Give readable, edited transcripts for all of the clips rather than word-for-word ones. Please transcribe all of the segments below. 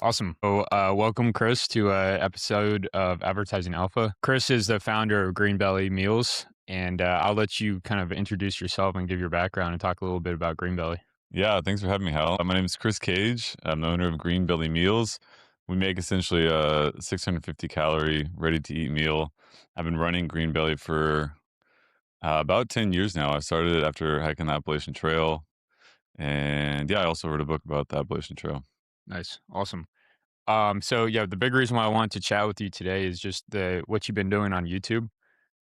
Awesome. Welcome, Chris, to an episode of Advertising Alpha. Chris is the founder of Greenbelly Meals, and I'll let you kind of introduce yourself and give your background and talk a little bit about Greenbelly. Yeah, thanks for having me, Hal. My name is Chris Cage. I'm the owner of Greenbelly Meals. We make essentially a 650 calorie ready to eat meal. I've been running Greenbelly for about 10 years now. I started it after hiking the Appalachian Trail. And yeah, I also wrote a book about the Appalachian Trail. Nice, awesome. So yeah, the big reason why I wanted to chat with you today is just the what you've been doing on YouTube.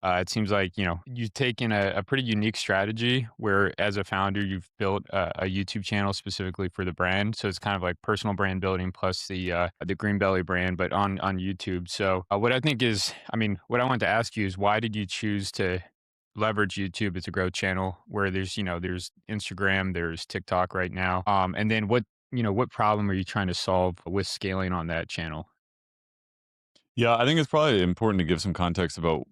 It seems like you've taken a pretty unique strategy where, as a founder, you've built a YouTube channel specifically for the brand. So it's kind of like personal brand building plus the Greenbelly brand, but on YouTube. So what I think is, what I wanted to ask you is why did you choose to leverage YouTube as a growth channel where there's Instagram, there's TikTok right now, and then what problem are you trying to solve with scaling on that channel? Yeah, I think it's probably important to give some context about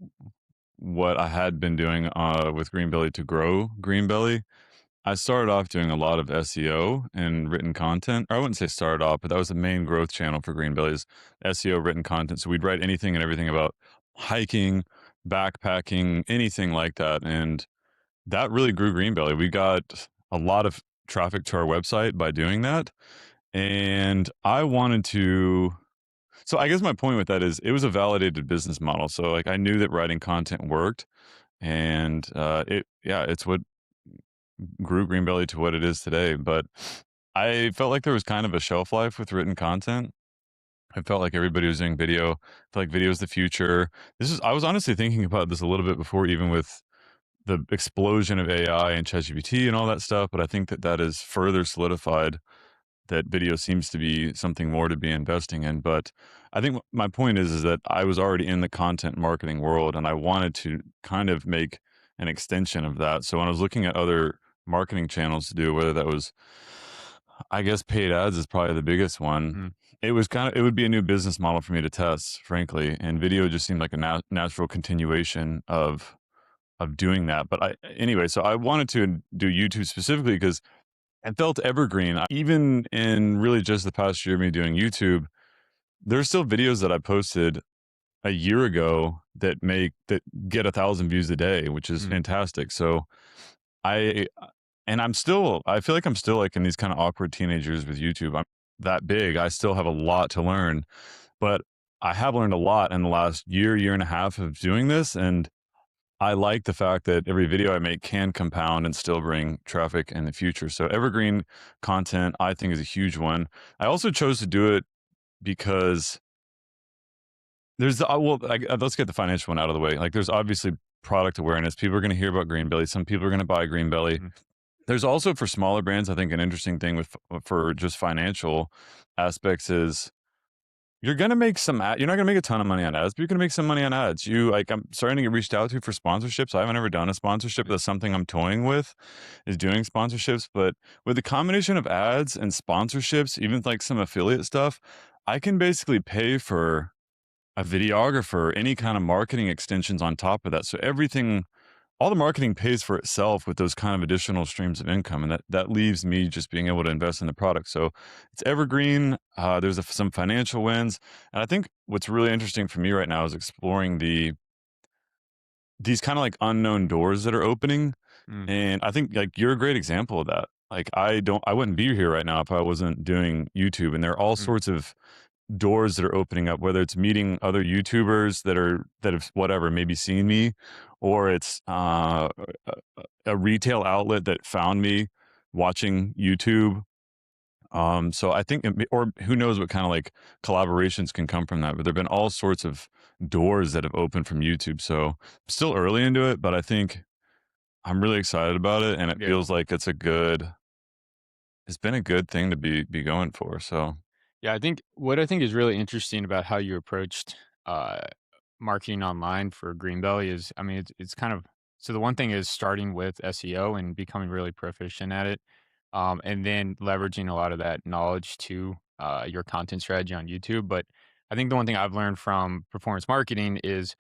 what I had been doing with Greenbelly to grow Greenbelly. I started off doing a lot of SEO and written content. Or I wouldn't say started off, but that was the main growth channel for Greenbelly's SEO written content. So we'd write anything and everything about hiking, backpacking, anything like that. And that really grew Greenbelly. We got a lot of traffic to our website by doing that. And I wanted to, so I guess my point with that is it was a validated business model. So like I knew that writing content worked and it's what grew Greenbelly to what it is today. But I felt like there was kind of a shelf life with written content. I felt like everybody was doing video. I felt like video is the future. I was honestly thinking about this a little bit before, even with the explosion of AI and ChatGPT and all that stuff. But I think that that is further solidified that video seems to be something more to be investing in. But I think my point is that I was already in the content marketing world and I wanted to kind of make an extension of that. So when I was looking at other marketing channels to do, whether that was, I guess paid ads is probably the biggest one. Mhm. It would be a new business model for me to test, frankly. And video just seemed like a natural continuation of doing that. But anyway, so I wanted to do YouTube specifically because I felt evergreen. Even in really just the past year, of me doing YouTube, there's still videos that I posted a year ago that get 1,000 views a day, which is Mm. fantastic. So I I feel like I'm still like in these kind of awkward teenagers with YouTube. I'm that big. I still have a lot to learn, but I have learned a lot in the last year and a half of doing this, and I like the fact that every video I make can compound and still bring traffic in the future. So evergreen content, I think, is a huge one. I also chose to do it because let's get the financial one out of the way. Like, there's obviously product awareness. People are going to hear about Greenbelly. Some people are going to buy Greenbelly. Mhm. There's also for smaller brands, I think, an interesting thing for just financial aspects is you're not gonna make a ton of money on ads, but you're gonna make some money on ads. I'm starting to get reached out to for sponsorships. I haven't ever done a sponsorship. That's something I'm toying with, is doing sponsorships. But with the combination of ads and sponsorships, even like some affiliate stuff, I can basically pay for a videographer, any kind of marketing extensions on top of that. So everything all the marketing pays for itself with those kind of additional streams of income, and that leaves me just being able to invest in the product. So it's evergreen. There's some financial wins, and I think what's really interesting for me right now is exploring these kind of like unknown doors that are opening. Mm. And I think like you're a great example of that. Like I wouldn't be here right now if I wasn't doing YouTube, and there are all Mm. sorts of doors that are opening up, whether it's meeting other YouTubers that have whatever maybe seen me, or it's a retail outlet that found me watching YouTube. So I think, or who knows what kind of like collaborations can come from that. But there've been all sorts of doors that have opened from YouTube. So I'm still early into it, but I think I'm really excited about it, and it Yeah. feels like it's been a good thing to be going for. So Yeah, I think is really interesting about how you approached uh, marketing online for Greenbelly is, it's kind of so the one thing is starting with SEO and becoming really proficient at it, and then leveraging a lot of that knowledge to your content strategy on YouTube. But I think the one thing I've learned from performance marketing is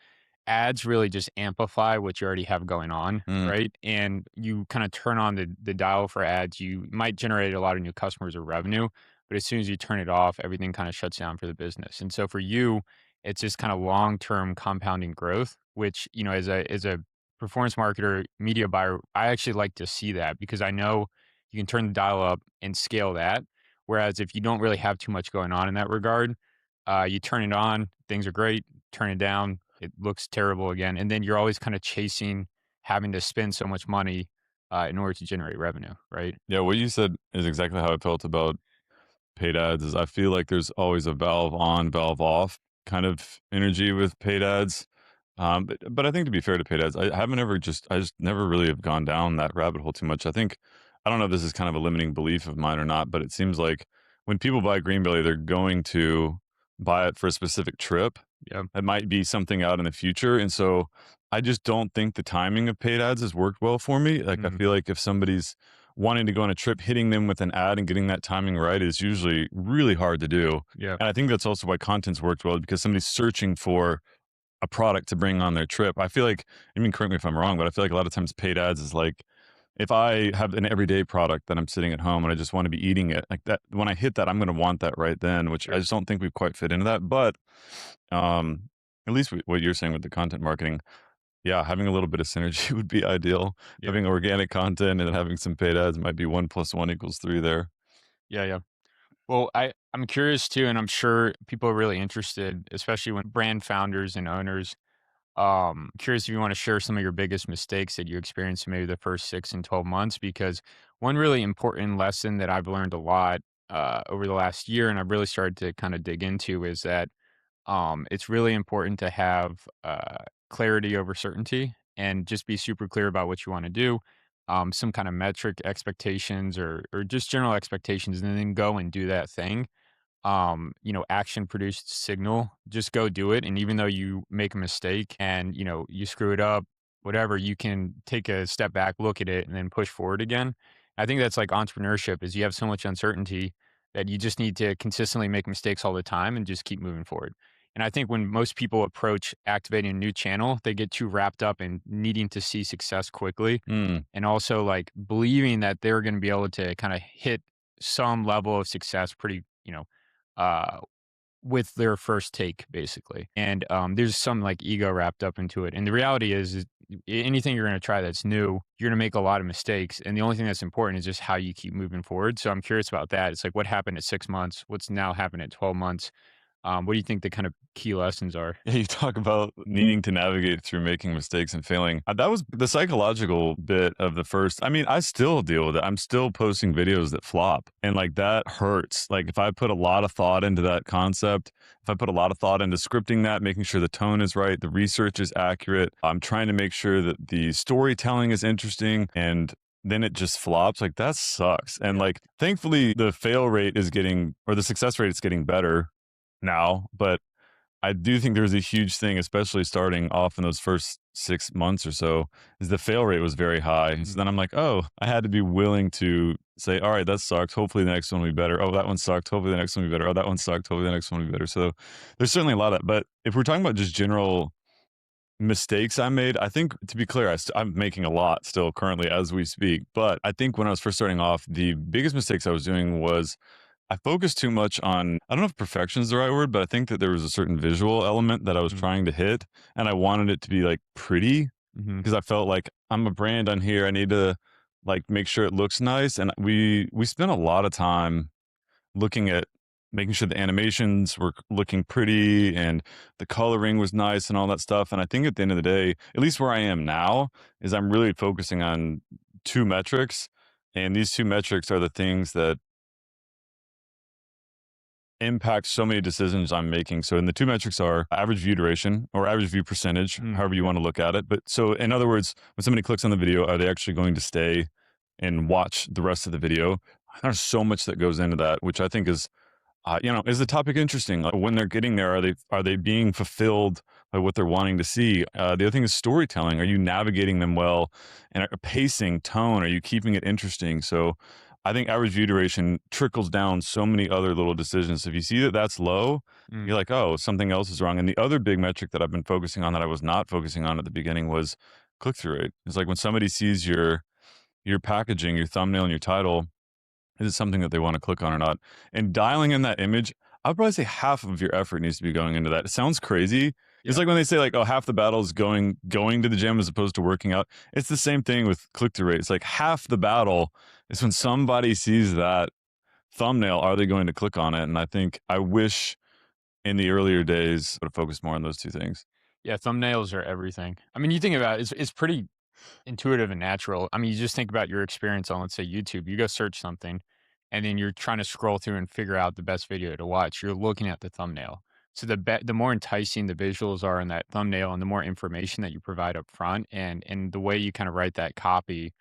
ads really just amplify what you already have going on, mm, right? And you kind of turn on the dial for ads. You might generate a lot of new customers or revenue, but as soon as you turn it off, everything kind of shuts down for the business. And so for you, it's just kind of long-term compounding growth, which, as a performance marketer, media buyer, I actually like to see that because I know you can turn the dial up and scale that. Whereas if you don't really have too much going on in that regard, you turn it on, things are great, turn it down, it looks terrible again. And then you're always kind of chasing having to spend so much money in order to generate revenue, right? Yeah, what you said is exactly how I felt about paid ads. Is I feel like there's always a valve on, valve off kind of energy with paid ads. But I think to be fair to paid ads, I just never really have gone down that rabbit hole too much. I don't know if this is kind of a limiting belief of mine or not, but it seems like when people buy Greenbelly, they're going to buy it for a specific trip. Yeah. It might be something out in the future. And so I just don't think the timing of paid ads has worked well for me. Like I Mm, feel like if somebody's wanting to go on a trip, hitting them with an ad and getting that timing right is usually really hard to do. yeah. And I think that's also why content's worked well because somebody's searching for a product to bring on their trip. I feel like, I mean, correct me if I'm wrong, but I feel like a lot of times paid ads is like, if I have an everyday product that I'm sitting at home and I just want to be eating it, like that, when I hit that, I'm going to want that right then, which I Sure. just don't think we've quite fit into that. But at least what you're saying with the content marketing, yeah, having a little bit of synergy would be ideal. Yeah. Having organic content and then having some paid ads might be 1 + 1 = 3 there. Yeah. Yeah. Well, I'm curious too, and I'm sure people are really interested, especially when brand founders and owners. Curious if you want to share some of your biggest mistakes that you experienced in maybe the first 6 and 12 months, because one really important lesson that I've learned a lot over the last year, and I've really started to kind of dig into, is that it's really important to have clarity over certainty and just be super clear about what you want to do. Some kind of metric expectations or just general expectations, and then go and do that thing. Action produced signal, just go do it. And even though you make a mistake and, you screw it up, whatever, you can take a step back, look at it, and then push forward again. I think that's like entrepreneurship is you have so much uncertainty that you just need to consistently make mistakes all the time and just keep moving forward. And I think when most people approach activating a new channel, they get too wrapped up in needing to see success quickly Mm, and also like believing that they're going to be able to kind of hit some level of success pretty, uh, with their first take, basically. And there's some like ego wrapped up into it. And the reality is anything you're going to try that's new, you're going to make a lot of mistakes. And the only thing that's important is just how you keep moving forward. So I'm curious about that. It's like what happened at 6 months? What's now happened at 12 months? What do you think the kind of key lessons are? yeah, you talk about needing to navigate through making mistakes and failing. That was the psychological bit of the first. I mean, I still deal with it. I'm still posting videos that flop, and like that hurts. Like if I put a lot of thought into that concept, if I put a lot of thought into scripting that, making sure the tone is right, the research is accurate, I'm trying to make sure that the storytelling is interesting, and then it just flops. Like that sucks. And like thankfully the fail rate is getting, or the success rate is getting better now, but I do think there was a huge thing, especially starting off in those first 6 months or so, is the fail rate was very high. So Mhm. then I'm like, "Oh," I had to be willing to say, "All right, that sucked. Hopefully the next one will be better. Oh, that one sucked. Hopefully the next one will be better. Oh, that one sucked. Hopefully the next one will be better." So there's certainly a lot of, but if we're talking about just general mistakes I made, I think to be clear, I'm making a lot still currently as we speak. But I think when I was first starting off, the biggest mistakes I was doing was I focused too much on, I don't know if perfection is the right word, but I think that there was a certain visual element that I was Mhm. trying to hit, and I wanted it to be like pretty Mhm. because I felt like I'm a brand on here. I need to like make sure it looks nice. And we spent a lot of time looking at making sure the animations were looking pretty and the coloring was nice and all that stuff. And I think at the end of the day, at least where I am now, is I'm really focusing on two metrics. And these two metrics are the things that impact so many decisions I'm making. So, and the two metrics are average view duration or average view percentage, Mm, however you yeah. want to look at it. But so, in other words, when somebody clicks on the video, are they actually going to stay and watch the rest of the video? There's so much that goes into that, which I think is the topic interesting? Like when they're getting there, are they being fulfilled by what they're wanting to see? The other thing is storytelling. Are you navigating them well? And pacing, tone. Are you keeping it interesting? So, I think average view duration trickles down so many other little decisions. If you see that that's low, Mm, you're like, oh, something else is wrong. And the other big metric that I've been focusing on that I was not focusing on at the beginning was click through rate. It's like when somebody sees your packaging, your thumbnail, and your title, is it something that they want to click on or not? And dialing in that image, I'd probably say half of your effort needs to be going into that. It sounds crazy. It's Yeah. like when they say like, oh, half the battle is going to the gym as opposed to working out. It's the same thing with click through rate. It's like half the battle is when Yep. somebody sees that thumbnail, are they going to click on it? And I think I wish in the earlier days I would have focused more on those two things. Yeah, thumbnails are everything. I mean, you think about it, it's pretty intuitive and natural. I mean, you just think about your experience on, let's say, YouTube. You go search something, and then you're trying to scroll through and figure out the best video to watch. You're looking at the thumbnail. So the more enticing the visuals are in that thumbnail, and the more information that you provide up front, and the way you kind of write that copy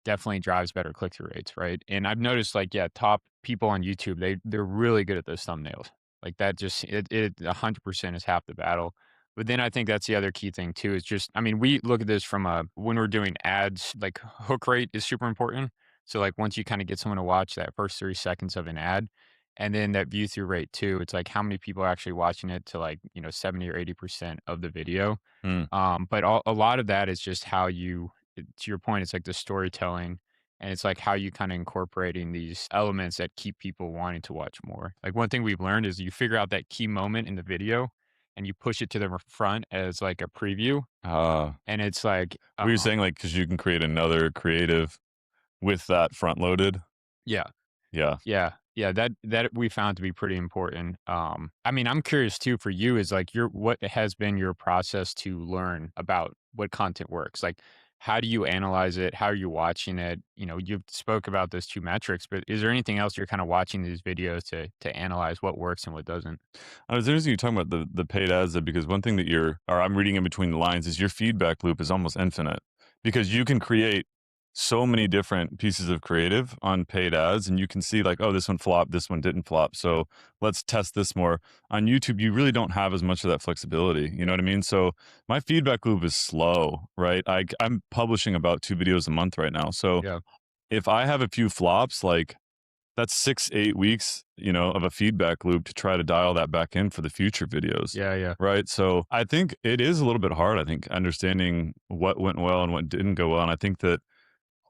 definitely drives better click through rates, right? And I've noticed, like, yeah, top people on YouTube, they're really good at those thumbnails. Like that, just it 100% is half the battle. But then I think that's the other key thing too. Is just, I mean, we look at this from a when we're doing ads, like hook rate is super important. So like once you kind of get someone to watch that first 30 seconds of an ad, and then that view through rate too, it's like how many people are actually watching it to, like, 70 or 80% of the video. Hmm. But a lot of that is just how you, to your point, it's like the storytelling, and it's like how you kind of incorporating these elements that keep people wanting to watch more. Like one thing we've learned is you figure out that key moment in the video and you push it to the front as like a preview. Uh, And it's like, we were saying like because you can create another creative with that front loaded. yeah, Yeah. yeah, yeah, that we found to be pretty important. I mean, I'm curious too for you is like your what has been your process to learn about what content works? Like, how do you analyze it? How are you watching it? You've spoke about those two metrics, but is there anything else you're kind of watching these videos to analyze what works and what doesn't? It's interesting you talking about the paid ads because one thing that or I'm reading in between the lines is your feedback loop is almost infinite because you can create so many different pieces of creative on paid ads and you can see like, oh, this one flopped, this one didn't flop. Yeah, So let's test this more. On YouTube, you really don't have as much of that flexibility. You know what I mean? So my feedback loop is slow, right? I'm publishing about 2 videos a month right now. So yeah, if I have a few flops, like that's 6, 8 weeks, of a feedback loop to try to dial that back in for the future videos, yeah, yeah, right? So, I think it is a little bit hard, I think, understanding what went well and what didn't go well, and I think that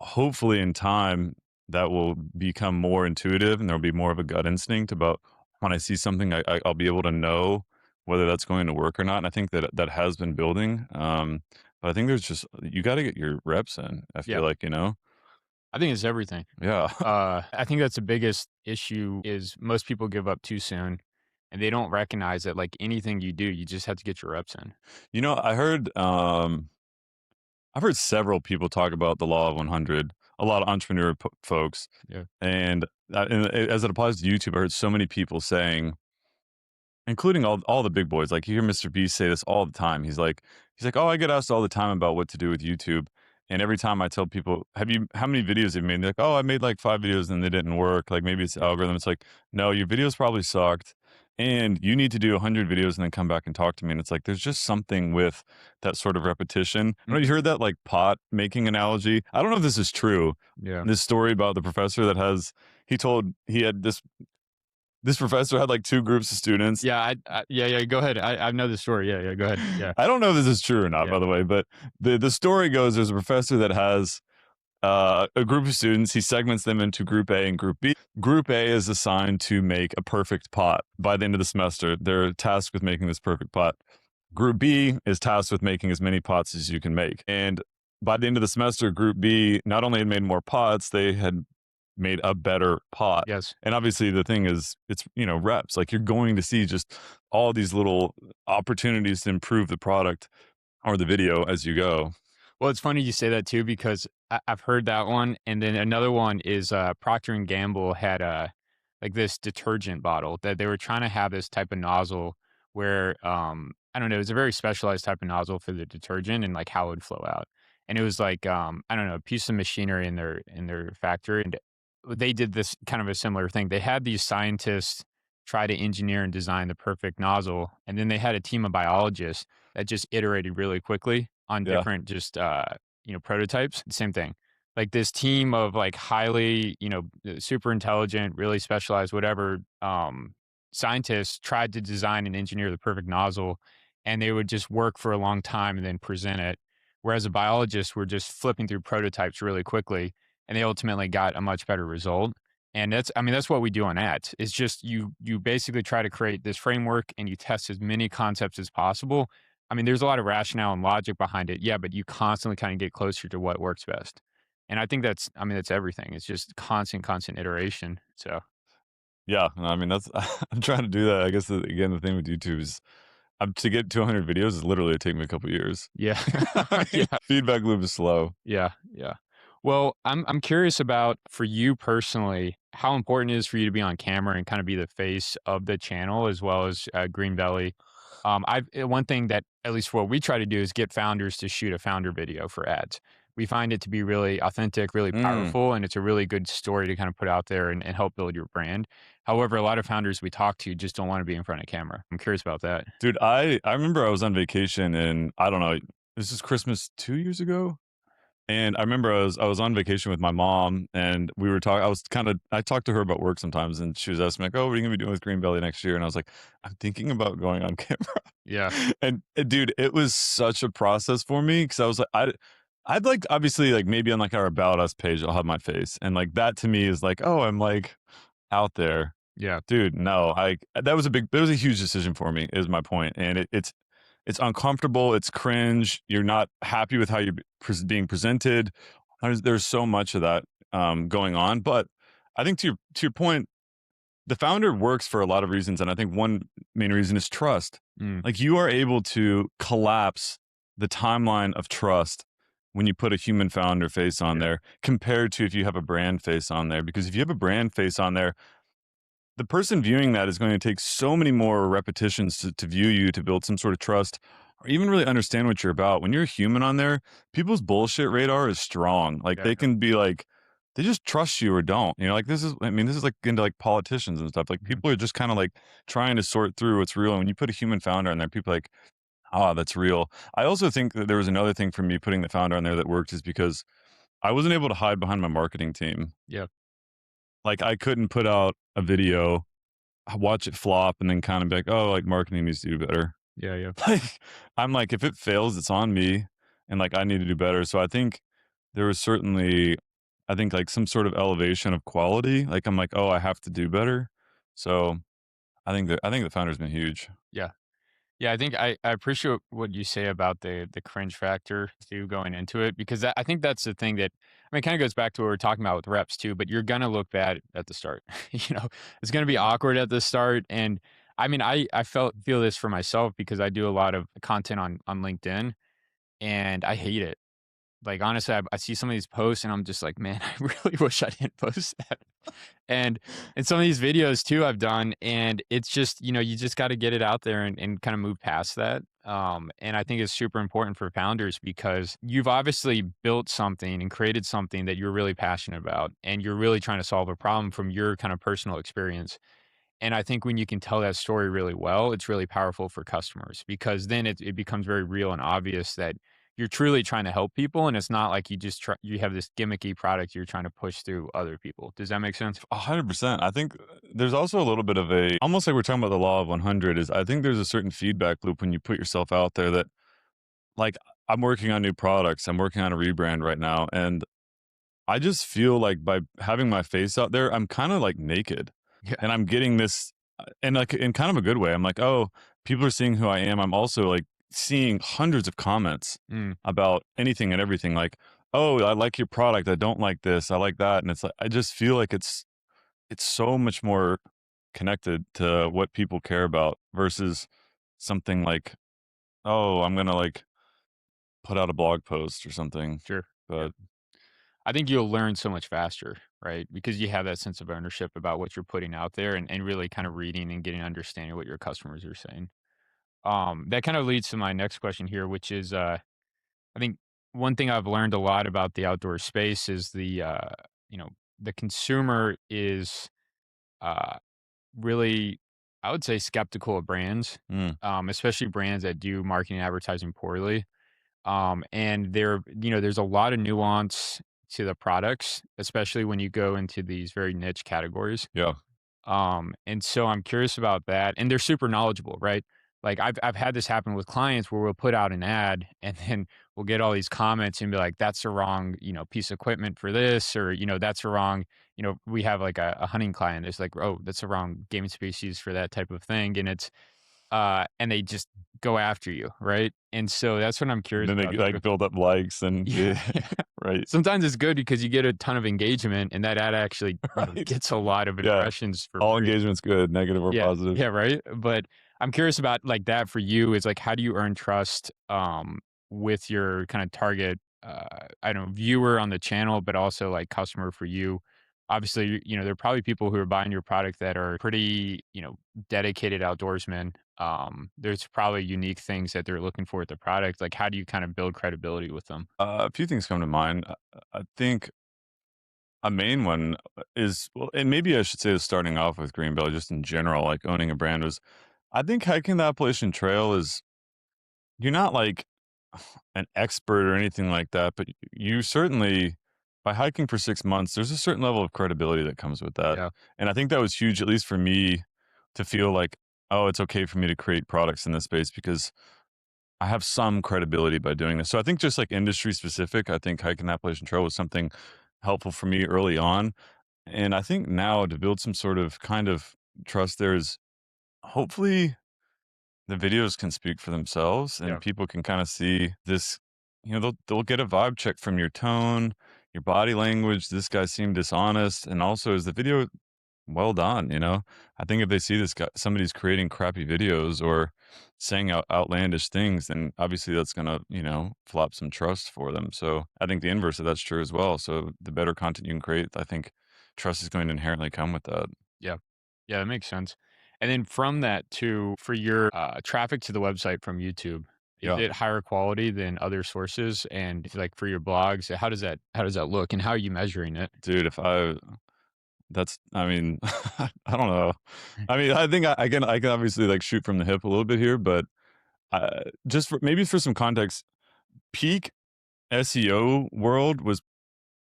hopefully in time, that will become more intuitive and there'll be more of a gut instinct about when I see something, I'll be able to know whether that's going to work or not, and I think that that has been building, but I think there's just you gotta get your reps in, I feel yeah. like, you know? I think it's everything. Yeah. I think that's the biggest issue is most people give up too soon, and they don't recognize that like anything you do, you just have to get your reps in. I've heard several people talk about the law of 100, a lot of entrepreneur folks, Yeah. and as it applies to YouTube, I heard so many people saying, including all the big boys, like, you hear Mr. Beast say this all the time. He's like, "Oh, I get asked all the time about what to do with YouTube." And every time I tell people, how many videos have you made?" And they're like, "Oh, I made like 5 videos and they didn't work. Like maybe it's the Yeah. algorithm." It's like, "No, your videos probably sucked and you need to do 100 videos and then come back and talk to me." And it's like there's just something with that sort of repetition. I don't know if Mhm. you heard that like pot making analogy. I don't know if this is true. Yeah. This story about the professor that has he had this professor had like 2 groups of students. Yeah, yeah, yeah, go ahead. I know the story. Yeah, yeah, go ahead. Yeah. I don't know if this is true or not, Yeah. by the way, but the story goes there's a professor that has a group of students. He segments them into Group A and Group B. Group A is assigned to make a perfect pot by the end of the semester. They're tasked with making this perfect pot. Group B is tasked with making as many pots as you can make. And by the end of the semester, Group B not only had made more pots, they had made a better pot. Yes. And obviously, the thing is, it's, reps. Like you're going to see just all these little opportunities to improve the product or the video as you go. Well, it's funny you say that too because I've heard that one, and then another one is Procter and Gamble had like this detergent bottle that they were trying to have this type of nozzle where I don't know, it was a very specialized type of nozzle for the detergent and like how it would flow out, and it was like I don't know, a piece of machinery in their factory, and they did this kind of a similar thing. They had these scientists try to engineer and design the perfect nozzle, and then they had a team of biologists that just iterated really quickly on Yeah. different just, prototypes. Same thing. Like this team of like highly, super intelligent, really specialized, whatever, scientists tried to design and engineer the perfect nozzle, and they would just work for a long time and then present it. Whereas the biologists were just flipping through prototypes really quickly, and they ultimately got a much better result. And that's I mean, that's what we do on ads. It's just you basically try to create this framework and you test as many concepts as possible. I mean, there's a lot of rationale and logic behind it, yeah, but you constantly kind of get closer to what works best. And I think that's I mean, that's everything. It's just constant iteration. So Yeah, no, I mean, that's I'm trying to do that. I guess, again, the thing with YouTube is, to get to 100 videos is literally take me a couple years. yeah. Like, Yeah. feedback loop is slow. Yeah, yeah. Well, I'm curious about for you personally, how important it is for you to be on camera and kind of be the face of the channel as well as Greenbelly. One thing that at least what we try to do is get founders to shoot a founder video for ads. We find it to be really authentic, really Mm. powerful, and it's a really good story to kind of put out there and help build your brand. However, a lot of founders we talk to just don't want to be in front of camera. I'm curious about that. Dude, I remember I was on vacation, and I don't know, this is Christmas 2 years ago? And I remember I was on vacation with my mom, and we were talking. I talked to her about work sometimes, and she was asking me like, "Oh, what are you gonna be doing with Greenbelly next year?" And I was like, "I'm thinking about going on camera." Yeah, And dude, it was such a process for me because I was like, I'd like, obviously, like, maybe on like our About Us page, I'll have my face, and like that to me is like, oh, I'm like out there. yeah, Dude, no, that was a huge decision for me, is my point, and it's uncomfortable, it's cringe, you're not happy with how you're being presented. There's so much of that, going on, but I think to your point, the founder works for a lot of reasons, and I think one main reason is trust. mm, Like, you are able to collapse the timeline of trust when you put a human founder face on yeah, there, compared to if you have a brand face on there, because if you have a brand face on there, the person viewing that is going to take so many more repetitions to view you, to build some sort of trust, or even really understand what you're about. When you're a human on there, people's bullshit radar is strong. Like, they can be like, they just trust you or don't. You know, like, this is like into like politicians and stuff. Like, mhm, people are just kind of like trying to sort through what's real. And when you put a human founder on there, people are like, ah, that's real. I also think that there was another thing for me putting the founder on there that worked, is because I wasn't able to hide behind my marketing team. yeah, Like, I couldn't put out a video, watch it flop, and then kind of be like, "Oh, like, marketing needs to do better." yeah, yeah, Like, I'm like, if it fails, it's on me, and like, I need to do better. So I think there was certainly, I think, like, some sort of elevation of quality. Like, I'm like, "Oh, I have to do better." So I think the founder's been huge. yeah. Yeah, I think I appreciate what you say about the cringe factor too going into it because I think that's the thing that I mean, it kind of goes back to what we are talking about with reps too. But you're gonna look bad at the start. It's gonna be awkward at the start, and I mean, I feel this for myself because I do a lot of content on LinkedIn, and I hate it. Like honestly, I see some of these posts, and I'm just like, man, I really wish I didn't post that. And some of these videos too I've done, and it's just, you just gotta get it out there and kinda move past that. And I think it's super important for founders because you've obviously built something and created something that you're really passionate about, and you're really trying to solve a problem from your kind of personal experience. And I think when you can tell that story really well, it's really powerful for customers because then it becomes very real and obvious that you're truly trying to help people, and it's not like you have this gimmicky product you're trying to push through other people. Does that make sense? 100%. I think there's also a little bit of a, almost like we're talking about the law of 100, is I think there's a certain feedback loop when you put yourself out there that, like, I'm working on new products, I'm working on a rebrand right now, and I just feel like by having my face out there, I'm kinda, like, naked, Yeah. and I'm getting this, and, like, in kind of a good way. I'm like, "Oh, people are seeing who I am." I'm also, like, seeing hundreds of comments Mm, about anything and everything, like, "Oh, I like your product, I don't like this, I like that," and it's like, I just feel like it's so much more connected to what people care about versus something like, "Oh, I'm gonna, like, put out a blog post or something." sure. Yeah. But I think you'll learn so much faster, right? Because you have that sense of ownership about what you're putting out there and really kind of reading and getting understanding what your customers are saying. That kind of leads to my next question here, which is I think one thing I've learned a lot about the outdoor space is you know, the consumer is uh, really, I would say, skeptical of brands, mm, especially brands that do marketing and advertising poorly. And there's a lot of nuance to the products, especially when you go into these very niche categories. yeah. And so I'm curious about that. And they're super knowledgeable, right? like I've had this happen with clients where we'll put out an ad and then we'll get all these comments and be like, "That's the wrong, piece of equipment for this," or, "That's the wrong," we have like a hunting client. It's like, "Oh, that's the wrong gaming species for that type of thing," and and they just go after you, right? And so that's what I'm And curious then they about too. like build up likes and Yeah, yeah, yeah. right, Sometimes it's good because you get a ton of engagement and that ad actually, right, gets a lot of yeah. impressions for All free. engagement's good, negative or Yeah, positive. yeah, right? But I'm curious about, like, that for you is, like, how do you earn trust, with your kinda target, I don't know, viewer on the channel, but also, like, customer for you? Obviously, there are probably people who are buying your product that are pretty, dedicated outdoorsmen. There's probably unique things that they're looking for with the product. Like, how do you kind of build credibility with them? A few things come to mind. I think a main one is well, and maybe I should say this starting off with Greenbelly, just in general, like owning a brand was. I think hiking the Appalachian Trail is you're not like an expert or anything like that, but you certainly by hiking for 6 months, there's a certain level of credibility that comes with that, Yeah, and I think that was huge, at least for me, to feel like, oh, it's okay for me to create products in this space because I have some credibility by doing this. So I think just like industry specific, I think hiking the Appalachian Trail was something helpful for me early on. And I think now to build some sort of kind of trust there is hopefully the videos can speak for themselves and yeah, people can kind of see this, they'll get a vibe check from your tone, your body language. This guy seemed dishonest. And also is the video well done, you know? I think if they see this guy somebody's creating crappy videos or saying outlandish things, then obviously that's gonna, flop some trust for them. So I think the inverse of that's true as well. So the better content you can create, I think trust is going to inherently come with that. yeah. Yeah, that makes sense. And then from that too, for your, traffic to the website from YouTube, is Yeah. it higher quality than other sources? And like for your blogs, how does that look and how are you measuring it? Dude, if I that's I mean, I don't know. I mean, I think I can obviously like shoot from the hip a little bit here, but just for maybe for some context, peak SEO world was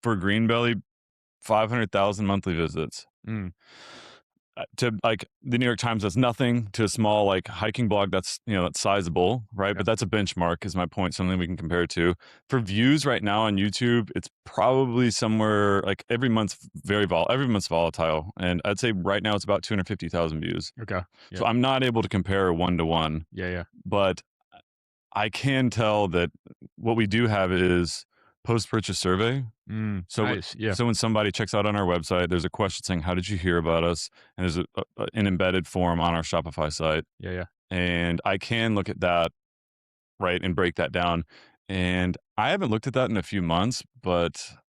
for Greenbelly 500,000 monthly visits. Mm, To like the New York Times, that's nothing. To a small like hiking blog, that's sizable, right? yeah, But that's a benchmark, is my point. Something we can compare it to. For views right now on YouTube, it's probably somewhere like every month's volatile, and I'd say right now it's about 250,000 views. okay. So Yeah. I'm not able to compare one to one, Yeah, yeah. but I can tell that what we do have is post purchase survey. So Nice. Yeah. so when somebody checks out on our website, there's a question saying, "How did you hear about us?" And there's an embedded form on our Shopify site, Yeah, yeah. and I can look at that, right, and break that down. And I haven't looked at that in a few months, but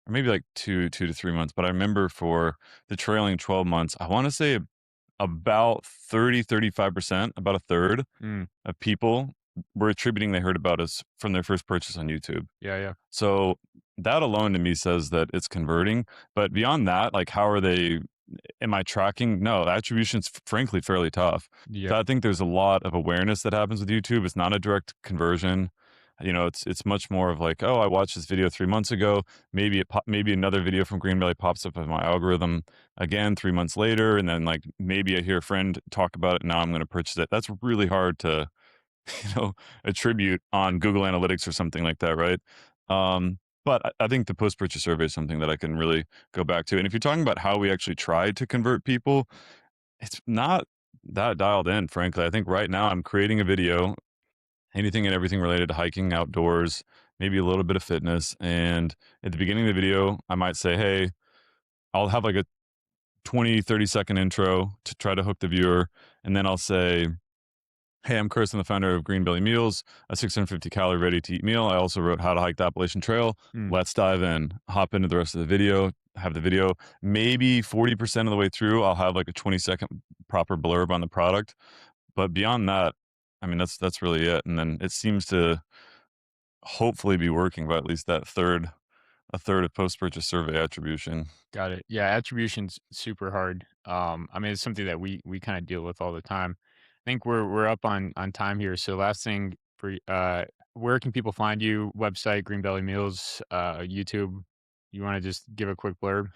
or maybe like 2 to 3 months, but I remember for the trailing 12 months, I wanna say about 35%, about a third Mm, of people were attributing they heard about us from their first purchase on YouTube. yeah, yeah. So that alone to me says that it's converting. But beyond that, like how are they am I tracking? No, attribution's frankly fairly tough. Yeah. So I think there's a lot of awareness that happens with YouTube. It's not a direct conversion. It's much more of like, oh, I watched this video 3 months ago. Maybe another video from Green Belly pops up in my algorithm again 3 months later, and then like maybe I hear a friend talk about it. Now I'm going to purchase it. That's really hard to you know, attribute on Google Analytics or something like that, right? But I think the post purchase survey is something that I can really go back to. And if you're talking about how we actually try to convert people, it's not that dialed in, frankly. I think right now I'm creating a video, anything and everything related to hiking outdoors, maybe a little bit of fitness. And at the beginning of the video, I might say, hey, I'll have like a 20, 30 second intro to try to hook the viewer. And then I'll say, hey, I'm Chris. I'm the founder of Greenbelly Meals, a 650-calorie ready-to-eat meal. I also wrote How to Hike the Appalachian Trail. Mm, Let's dive in. Hop into the rest of the video. Have the video. Maybe 40% of the way through, I'll have like a 20-second proper blurb on the product. But beyond that, I mean, that's really it. And then it seems to hopefully be working by at least a third of post-purchase survey attribution. got it. Yeah, attribution's super hard. I mean, it's something that we kinda deal with all the time. I think we're up on time here, so last thing for where can people find you? Website, Greenbelly Meals, YouTube? You wanna just give a quick blurb?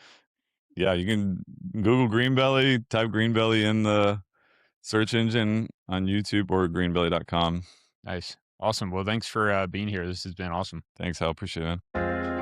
Yeah, you can Google Greenbelly, type Greenbelly in the search engine on YouTube or greenbelly.com. Nice. Awesome. Well, thanks for being here. This has been awesome. Thanks, Hal. Appreciate it.